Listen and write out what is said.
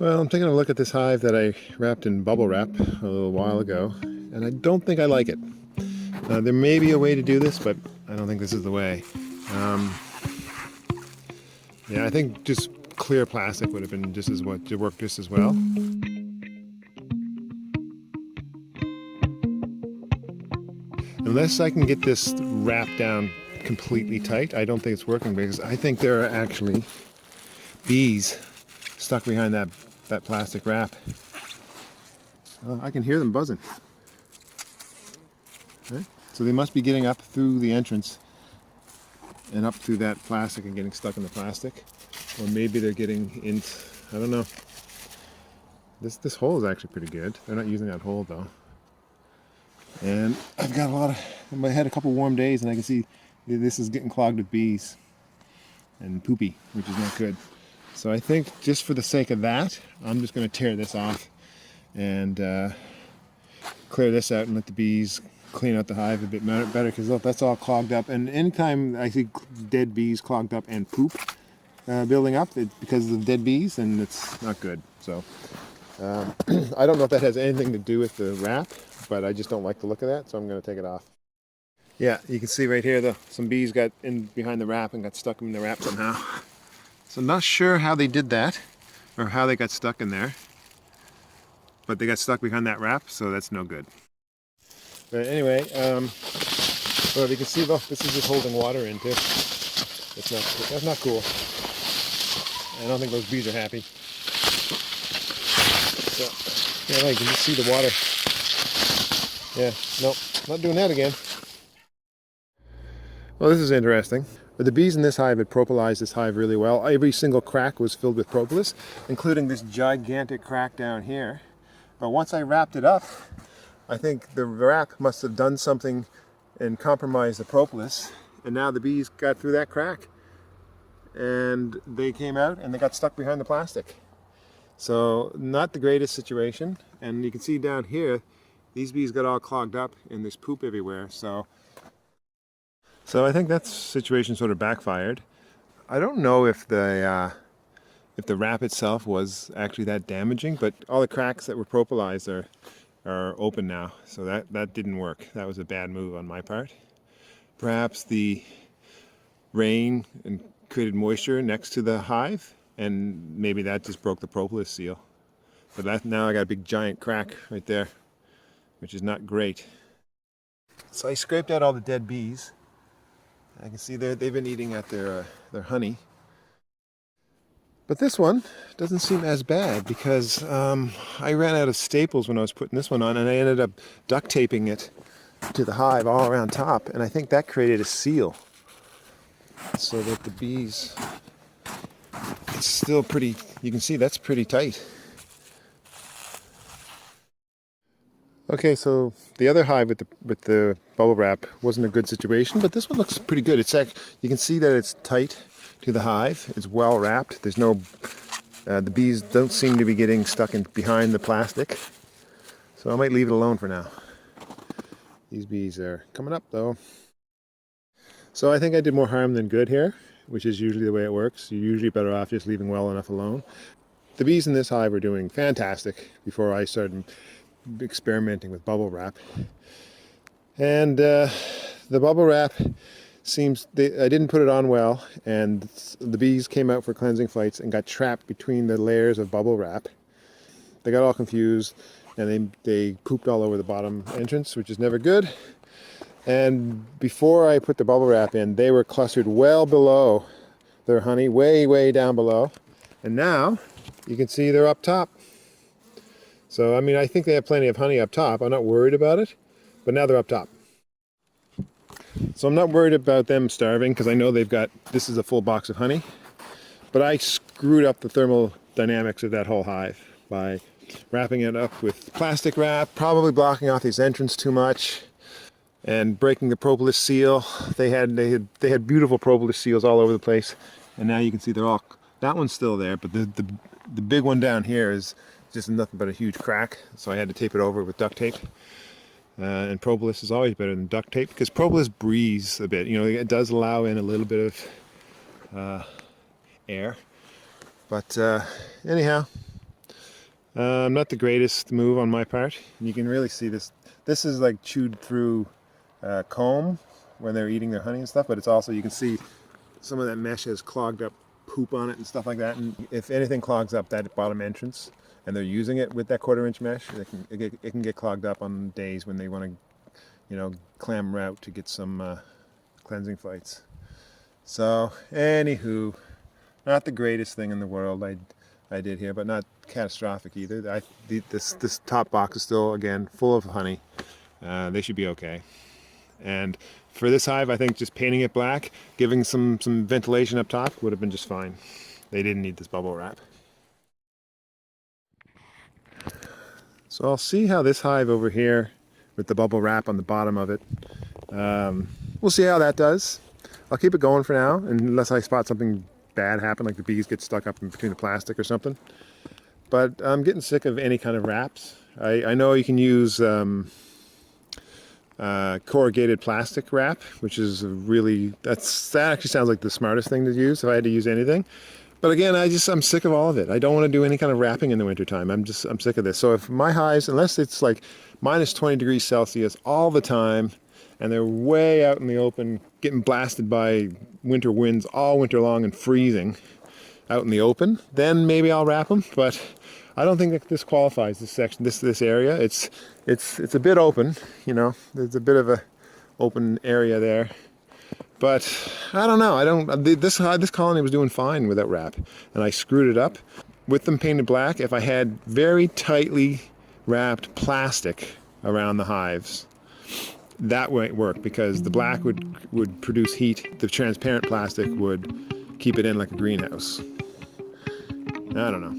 Well, I'm taking a look at this hive that I wrapped in bubble wrap a little while ago, and I don't think I like it. There may be a way to do this, but I don't think this is the way. Um, yeah, I think just clear plastic would have been just as what to work just as well. Unless I can get this wrapped down completely tight, I don't think it's working because I think there are actually bees stuck behind that plastic wrap. I can hear them buzzing. Right? So they must be getting up through the entrance and up through that plastic and getting stuck in the plastic. Or maybe they're getting in, I don't know. This hole is actually pretty good. They're not using that hole though. And I've got I had a couple warm days and I can see this is getting clogged with bees and poopy, which is not good. So I think just for the sake of that, I'm just going to tear this off and clear this out and let the bees clean out the hive a bit better, because look, that's all clogged up. And anytime I see dead bees clogged up and poop building up because of dead bees, and it's not good. So I don't know if that has anything to do with the wrap, but I just don't like the look of that, so I'm going to take it off. Yeah, you can see right here, some bees got in behind the wrap and got stuck in the wrap somehow. So I'm not sure how they did that, or how they got stuck in there. But they got stuck behind that wrap, so that's no good. But anyway, well, you can see, look, this is just holding water in too. That's not cool. I don't think those bees are happy. So, yeah, you can just see the water. Yeah, nope, not doing that again. Well, this is interesting. But the bees in this hive had propolized this hive really well. Every single crack was filled with propolis, including this gigantic crack down here. But once I wrapped it up, I think the wrap must have done something and compromised the propolis. And now the bees got through that crack. And they came out and they got stuck behind the plastic. So not the greatest situation. And you can see down here, these bees got all clogged up and there's poop everywhere. So I think that situation sort of backfired. I don't know if the wrap itself was actually that damaging, but all the cracks that were propolized are open now, so that didn't work. That was a bad move on my part. Perhaps the rain created moisture next to the hive, and maybe that just broke the propolis seal. But now I got a big giant crack right there, which is not great. So I scraped out all the dead bees. I can see they've been eating at their honey. But this one doesn't seem as bad because I ran out of staples when I was putting this one on, and I ended up duct taping it to the hive all around top, and I think that created a seal so that the bees, it's still pretty, you can see that's pretty tight. Okay, so the other hive with the bubble wrap wasn't a good situation, but this one looks pretty good. You can see that it's tight to the hive. It's well wrapped. There's no, the bees don't seem to be getting stuck in behind the plastic. So I might leave it alone for now. These bees are coming up though. So I think I did more harm than good here, which is usually the way it works. You're usually better off just leaving well enough alone. The bees in this hive were doing fantastic before I started experimenting with bubble wrap. And the bubble wrap seems, I didn't put it on well, and the bees came out for cleansing flights and got trapped between the layers of bubble wrap. They got all confused and they pooped all over the bottom entrance, which is never good. And before I put the bubble wrap in, they were clustered well below their honey, way down below. And now you can see they're up top. So, I mean, I think they have plenty of honey up top. I'm not worried about it, but now they're up top. So I'm not worried about them starving because I know this is a full box of honey. But I screwed up the thermal dynamics of that whole hive by wrapping it up with plastic wrap, probably blocking off these entrance too much, and breaking the propolis seal. They had beautiful propolis seals all over the place, and now you can see that one's still there, but the big one down here is just nothing but a huge crack, so I had to tape it over with duct tape. And propolis is always better than duct tape because propolis breathes a bit. You know, it does allow in a little bit of air. But anyhow, Not the greatest move on my part. You can really see this. This is like chewed through comb when they're eating their honey and stuff, but it's also, you can see some of that mesh has clogged up poop on it and stuff like that. And if anything clogs up that bottom entrance and they're using it with that 1/4 inch mesh, it can get clogged up on days when they want to, you know, clamber out to get some cleansing fights. So, anywho, not the greatest thing in the world I did here, but not catastrophic either. This top box is still, again, full of honey. They should be okay. And for this hive, I think just painting it black, giving some ventilation up top would have been just fine. They didn't need this bubble wrap. So I'll see how this hive over here with the bubble wrap on the bottom of it, we'll see how that does. I'll keep it going for now, unless I spot something bad happen, like the bees get stuck up in between the plastic or something. But I'm getting sick of any kind of wraps. I know you can use corrugated plastic wrap, which is really, that actually sounds like the smartest thing to use if I had to use anything. But again, I'm sick of all of it. I don't want to do any kind of wrapping in the wintertime. I'm sick of this. So if my hives, unless it's like minus 20 degrees Celsius all the time, and they're way out in the open, getting blasted by winter winds all winter long and freezing out in the open, then maybe I'll wrap them. But I don't think that this qualifies, this section, this area. It's a bit open, you know. There's a bit of a open area there. But I don't know. This colony was doing fine without wrap, and I screwed it up with them painted black. If I had very tightly wrapped plastic around the hives, that wouldn't work, because the black would produce heat. The transparent plastic would keep it in like a greenhouse. I don't know.